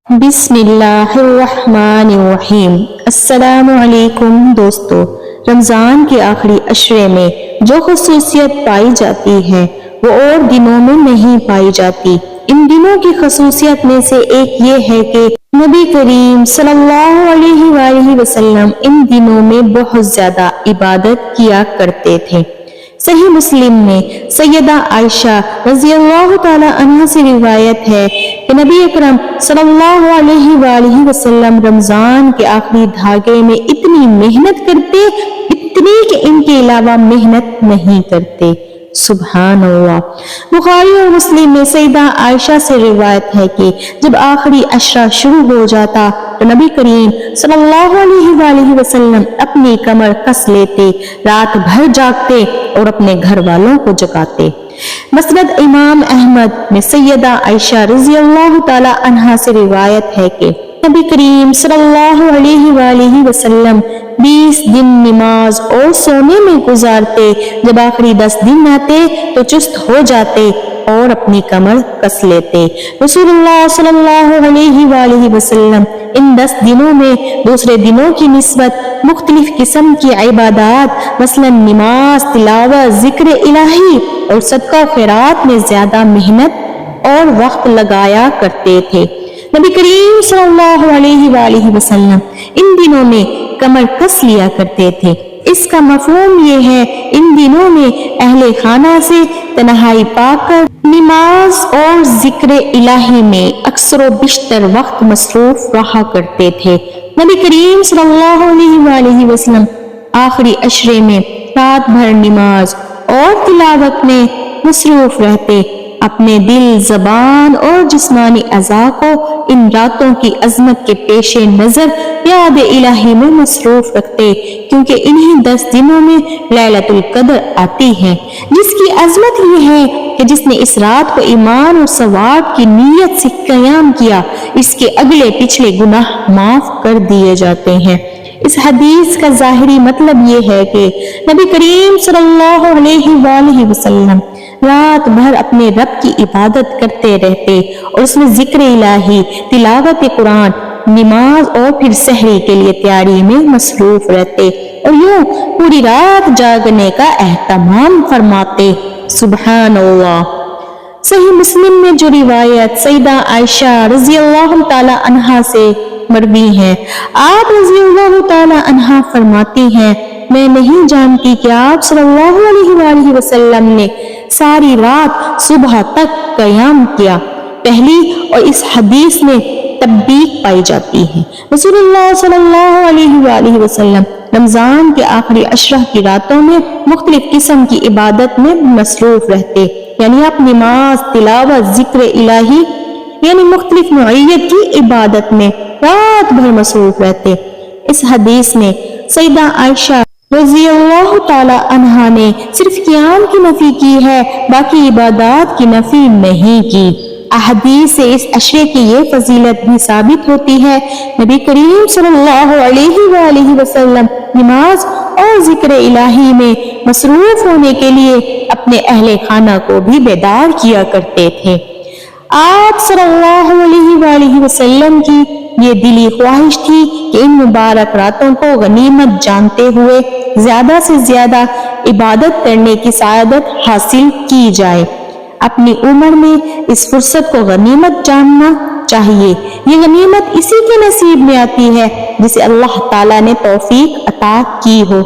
بسم اللہ الرحمن الرحیم۔ السلام علیکم دوستو، رمضان کے آخری عشرے میں جو خصوصیت پائی جاتی ہے وہ اور دنوں میں نہیں پائی جاتی۔ ان دنوں کی خصوصیت میں سے ایک یہ ہے کہ نبی کریم صلی اللہ علیہ وآلہ وسلم ان دنوں میں بہت زیادہ عبادت کیا کرتے تھے۔ صحیح مسلم میں سیدہ عائشہ رضی اللہ تعالی عنہ سے روایت ہے کہ نبی اکرم صلی اللہ علیہ وآلہ وسلم رمضان کے آخری دھاگے میں اتنی محنت کرتے، اتنی کہ ان کے علاوہ محنت نہیں کرتے۔ سبحان اللہ۔ بخاری اور مسلم میں سیدہ عائشہ سے روایت ہے کہ جب آخری عشرہ شروع ہو جاتا تو نبی کریم صلی اللہ علیہ وآلہ وسلم اپنی کمر کس لیتے، رات بھر جاگتے اور اپنے گھر والوں کو جگاتے۔ مسند امام احمد میں سیدہ عائشہ رضی اللہ تعالی عنہا سے روایت ہے کہ نبی کریم صلی اللہ علیہ وآلہ وسلم 20 دن نماز اور سونے میں گزارتے، جب آخری 10 دن آتے تو چست ہو جاتے اور اپنی کمر کس لیتے۔ رسول اللہ صلی اللہ علیہ وآلہ وسلم ان 10 دنوں میں دوسرے دنوں کی نسبت مختلف قسم کی عبادات مثلا نماز، تلاوت، ذکر الہی اور صدقہ و خیرات میں زیادہ محنت اور وقت لگایا کرتے تھے۔ نبی کریم صلی اللہ علیہ وآلہ وسلم ان دنوں میں کمر کس لیا کرتے تھے۔ اس کا مفہوم یہ ہے ان دنوں میں اہل خانہ سے تنہائی پا کر نماز اور ذکر الہی میں اکثر و بیشتر وقت مصروف رہا کرتے تھے۔ نبی کریم صلی اللہ علیہ وآلہ وسلم آخری عشرے میں رات بھر نماز اور تلاوت میں مصروف رہتے، اپنے دل، زبان اور جسمانی اعضاء کو ان راتوں کی عظمت کے پیش نظر یاد الہی میں مصروف رکھتے، کیونکہ انہی 10 دنوں میں لیلۃ القدر آتی ہے، جس کی عظمت یہ ہے کہ جس نے اس رات کو ایمان اور ثواب کی نیت سے قیام کیا، اس کے اگلے پچھلے گناہ معاف کر دیے جاتے ہیں۔ اس حدیث کا ظاہری مطلب یہ ہے کہ نبی کریم صلی اللہ علیہ وآلہ وسلم رات بھر اپنے رب کی عبادت کرتے رہتے اور اس میں ذکر الہی، تلاوت قرآن، نماز اور پھر سحری کے لیے تیاری میں مصروف رہتے اور یوں پوری رات جاگنے کا اہتمام فرماتے۔ سبحان اللہ۔ صحیح مسلم میں جو روایت سیدہ عائشہ رضی اللہ تعالی عنہا سے مروی ہے، آپ رضی اللہ تعالی عنہا فرماتی ہیں، میں نہیں جانتی کہ آپ صلی اللہ علیہ وآلہ وسلم نے ساری رات صبح تک قیام کیا۔ پہلی اور اس حدیث میں تطبیق پائی جاتی ہے۔ رسول اللہ صلی اللہ علیہ وآلہ وسلم رمضان کے آخری عشرہ کی راتوں میں مختلف قسم کی عبادت میں مصروف رہتے، یعنی آپ نماز، تلاوت، ذکر الہی یعنی مختلف نوعیت کی عبادت میں رات بھر مصروف رہتے۔ اس حدیث میں سیدہ عائشہ رضی اللہ تعالی عنہا نے صرف قیام کی نفی کی ہے، باقی عبادات کی نفی نہیں کی۔ احادیث سے اس عشرے کی یہ فضیلت بھی ثابت ہوتی ہے۔ نبی کریم صلی اللہ علیہ وآلہ وسلم نماز اور ذکر الہی میں مصروف ہونے کے لیے اپنے اہل خانہ کو بھی بیدار کیا کرتے تھے۔ آپ صلی اللہ علیہ وآلہ وسلم کی یہ دلی خواہش تھی کہ ان مبارک راتوں کو غنیمت جانتے ہوئے زیادہ سے زیادہ عبادت کرنے کی سعادت حاصل کی جائے۔ اپنی عمر میں اس فرصت کو غنیمت جاننا چاہیے۔ یہ غنیمت اسی کے نصیب میں آتی ہے جسے اللہ تعالیٰ نے توفیق عطا کی ہو۔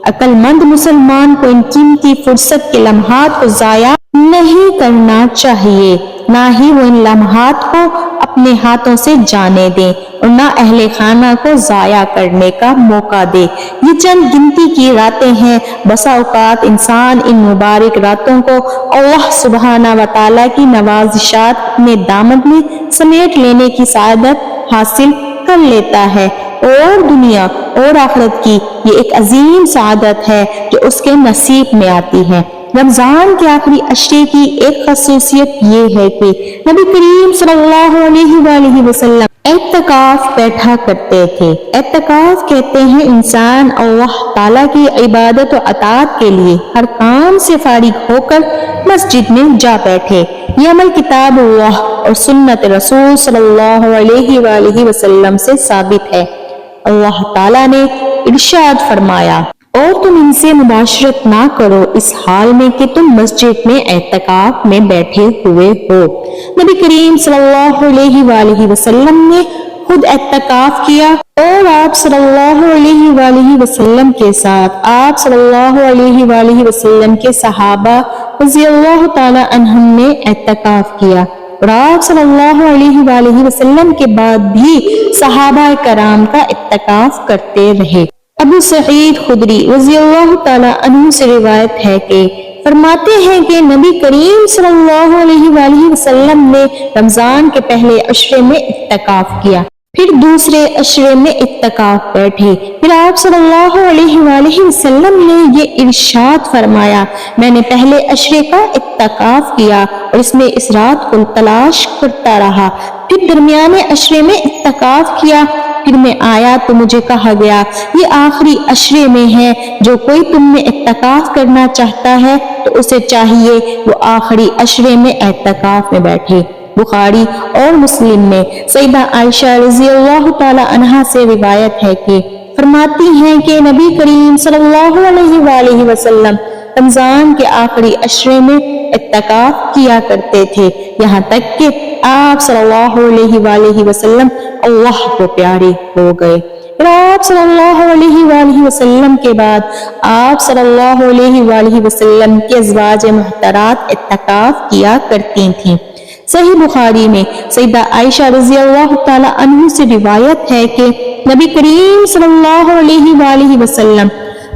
عقل مند مسلمان کو ان قیمتی فرصت کے لمحات کو ضائع نہیں کرنا چاہیے، نہ ہی وہ ان لمحات کو اپنے ہاتھوں سے جانے دیں اور نہ اہل خانہ کو ضائع کرنے کا موقع دے۔ یہ چند گنتی کی راتیں ہیں، بسا اوقات انسان ان مبارک راتوں کو اللہ سبحانہ و تعالیٰ کی نوازشات اپنے دامن میں سمیٹ لینے کی سعادت حاصل کر لیتا ہے، اور دنیا اور آخرت کی یہ ایک عظیم سعادت ہے جو اس کے نصیب میں آتی ہے۔ رمضان کے آخری عشرے کی ایک خصوصیت یہ ہے کہ نبی کریم صلی اللہ علیہ وآلہ وسلم اعتکاف بیٹھا کرتے تھے۔ اعتکاف کہتے ہیں انسان اللہ تعالیٰ کی عبادت و اطاعت کے لیے ہر کام سے فارغ ہو کر مسجد میں جا بیٹھے، یہ عمل کتاب اللہ اور سنت رسول صلی اللہ علیہ وآلہ وسلم سے ثابت ہے۔ اللہ تعالیٰ نے ارشاد فرمایا، اور تم ان سے مباشرت نہ کرو اس حال میں کہ تم مسجد میں اعتکاف میں بیٹھے ہوئے ہو۔ نبی کریم صلی اللہ علیہ وآلہ وسلم نے خود اعتکاف کیا اور آپ صلی اللہ علیہ وآلہ وسلم کے ساتھ آپ صلی اللہ علیہ وآلہ وسلم کے صحابہ رضی اللہ تعالی عنہم نے اعتکاف کیا، اور آپ صلی اللہ علیہ وآلہ وسلم کے بعد بھی صحابہ کرام کا اعتکاف کرتے رہے۔ ابو سعید خدری رضی اللہ تعالی عنہ سے روایت ہے کہ فرماتے ہیں کہ نبی کریم صلی اللہ علیہ وآلہ وسلم نے رمضان کے پہلے عشرے میں اعتکاف کیا، پھر دوسرے عشرے میں اعتکاف بیٹھے، پھر آپ صلی اللہ علیہ وآلہ وسلم نے یہ ارشاد فرمایا، میں نے پہلے عشرے کا اعتکاف کیا اور اس میں اس رات کو تلاش کرتا رہا، پھر درمیانے عشرے میں اعتکاف کیا، پھر میں آیا تو مجھے کہا گیا یہ آخری عشرے میں ہے، جو کوئی تم میں اعتکاف کرنا چاہتا ہے تو اسے چاہیے وہ آخری عشرے میں اعتکاف میں بیٹھے۔ بخاری اور مسلم میں سیدہ عائشہ رضی اللہ تعالی عنہا سے روایت ہے کہ فرماتی ہیں کہ نبی کریم صلی اللہ علیہ وآلہ وسلم رمضان کے آخری عشرے میں اعتکاف کیا کرتے تھے، یہاں تک کہ آپ صلی اللہ علیہ وآلہ وسلم اللہ کو پیارے ہو گئے۔ آپ صلی اللہ علیہ وآلہ وسلم کے بعد آپ صلی اللہ علیہ وآلہ وسلم کے ازواج محترات اعتکاف کیا کرتی تھیں۔ صحیح بخاری میں سیدہ عائشہ رضی اللہ تعالی عنہ سے روایت ہے کہ نبی کریم صلی اللہ علیہ وآلہ وسلم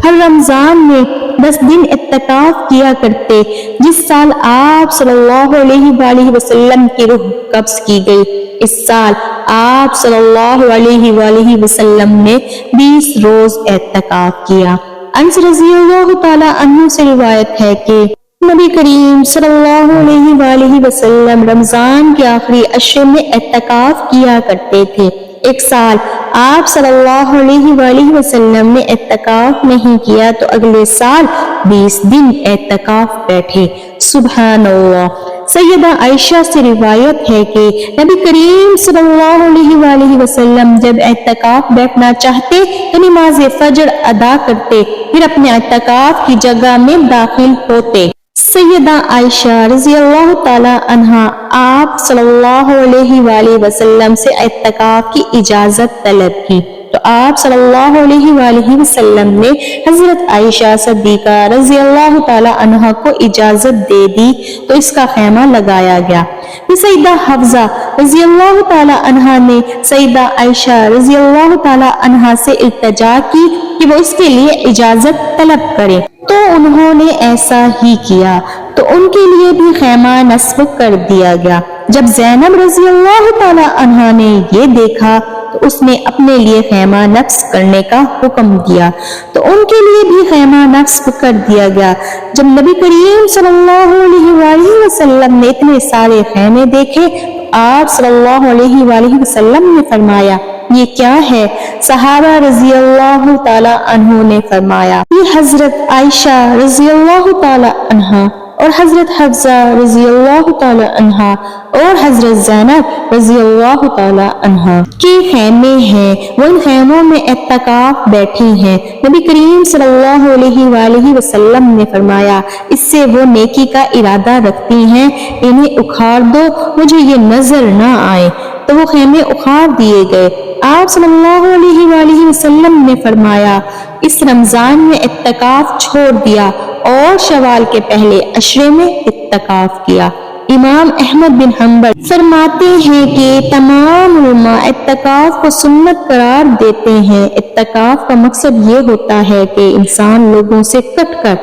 ہر رمضان میں 10 دن اعتکاف کیا کرتے۔ جس سال آپ صلی اللہ علیہ وآلہ وسلم کی روح قبض کی گئی، اس سال آپ صلی اللہ علیہ وآلہ وسلم نے 20 روز اعتکاف کیا۔ انس رضی اللہ تعالی عنہ سے روایت ہے کہ نبی کریم صلی اللہ علیہ وآلہ وسلم رمضان کے آخری عشرے میں اعتکاف کیا کرتے تھے۔ ایک سال آپ صلی اللہ علیہ وآلہ وسلم نے اعتکاف نہیں کیا تو اگلے سال 20 دن اعتکاف بیٹھے۔ سبحان اللہ۔ سیدہ عائشہ سے روایت ہے کہ نبی کریم صلی اللہ علیہ وآلہ وسلم جب اعتکاف بیٹھنا چاہتے تو نماز فجر ادا کرتے، پھر اپنے اعتکاف کی جگہ میں داخل ہوتے۔ سیدہ عائشہ رضی اللہ تعالی عنہا آپ صلی اللہ علیہ وآلہ وسلم سے اعتکاف کی اجازت طلب کی تو آپ صلی اللہ علیہ وآلہ وسلم نے حضرت عائشہ صدیقہ رضی اللہ تعالی عنہا کو اجازت دے دی تو اس کا خیمہ لگایا گیا۔ پھر سیدہ حفصہ رضی اللہ تعالی عنہا نے سیدہ عائشہ رضی اللہ تعالی عنہا سے التجا کی کہ وہ اس کے لیے اجازت طلب کرے تو انہوں نے ایسا ہی کیا تو ان کے لیے بھی خیمہ نصب کر دیا گیا۔ جب زینب رضی اللہ تعالی عنہا نے یہ دیکھا تو اس نے اپنے لیے خیمہ نصب کرنے کا حکم دیا تو ان کے لیے بھی خیمہ نصب کر دیا گیا۔ جب نبی کریم صلی اللہ علیہ وآلہ وسلم نے اتنے سارے خیمے دیکھے تو آپ صلی اللہ علیہ وآلہ وسلم نے فرمایا یہ کیا ہے؟ صحابہ رضی اللہ تعالی عنہ نے فرمایا یہ حضرت عائشہ رضی اللہ تعالی عنہا اور حضرت حفصہ رضی اللہ تعالی عنہا اور حضرت زینب رضی اللہ تعالی عنہا کے خیمے ہیں، وہ ان خیموں میں اعتکاف بیٹھی ہیں۔ نبی کریم صلی اللہ علیہ وآلہ وسلم نے فرمایا اس سے وہ نیکی کا ارادہ رکھتی ہیں، انہیں اکھاڑ دو مجھے یہ نظر نہ آئے، تو وہ خیمے اکھاڑ دیے گئے۔ آپ صلی اللہ علیہ وآلہ وسلم نے فرمایا اس رمضان میں اعتکاف چھوڑ دیا اور شوال کے پہلے عشرے میں اعتکاف کیا۔ امام احمد بن حنبل فرماتے ہیں کہ تمام علماء اعتکاف کو سنت قرار دیتے ہیں۔ اعتکاف کا مقصد یہ ہوتا ہے کہ انسان لوگوں سے کٹ کر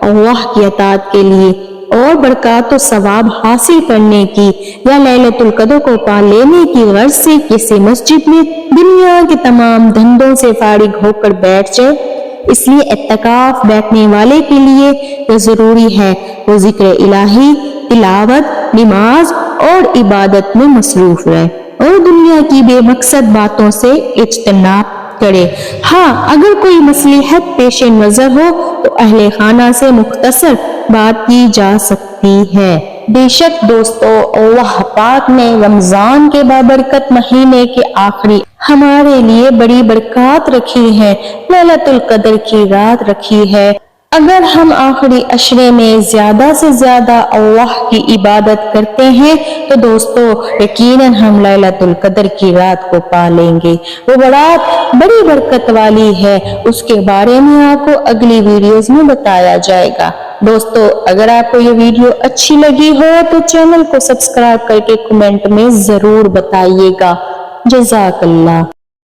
اللہ کی اطاعت کے لیے اور برکات و ثواب حاصل کرنے کی یا لیلۃ القدر کو پا لینے کی غرض سے کسی مسجد میں دنیا کے تمام دھندوں سے فارغ ہو کر بیٹھ جائے۔ اس لیے اعتکاف بیٹھنے والے کے لیے یہ ضروری ہے وہ ذکر الہی، تلاوت، نماز اور عبادت میں مصروف رہے اور دنیا کی بے مقصد باتوں سے اجتناب کرے۔ ہاں اگر کوئی مصلحت پیش نظر ہو تو اہل خانہ سے مختصر بات کی جا سکتی ہے۔ بے شک دوستو اللہ پاک نے رمضان کے بابرکت مہینے کے آخری ہمارے لیے بڑی برکات رکھی ہے، لیلۃ القدر کی رات رکھی ہے۔ اگر ہم آخری عشرے میں زیادہ سے زیادہ اللہ کی عبادت کرتے ہیں تو دوستو یقیناً ہم لیلۃ القدر کی رات کو پا لیں گے۔ وہ رات بڑی برکت والی ہے، اس کے بارے میں آپ کو اگلی ویڈیوز میں بتایا جائے گا۔ دوستو اگر آپ کو یہ ویڈیو اچھی لگی ہو تو چینل کو سبسکرائب کر کے کمنٹ میں ضرور بتائیے گا۔ جزاک اللہ۔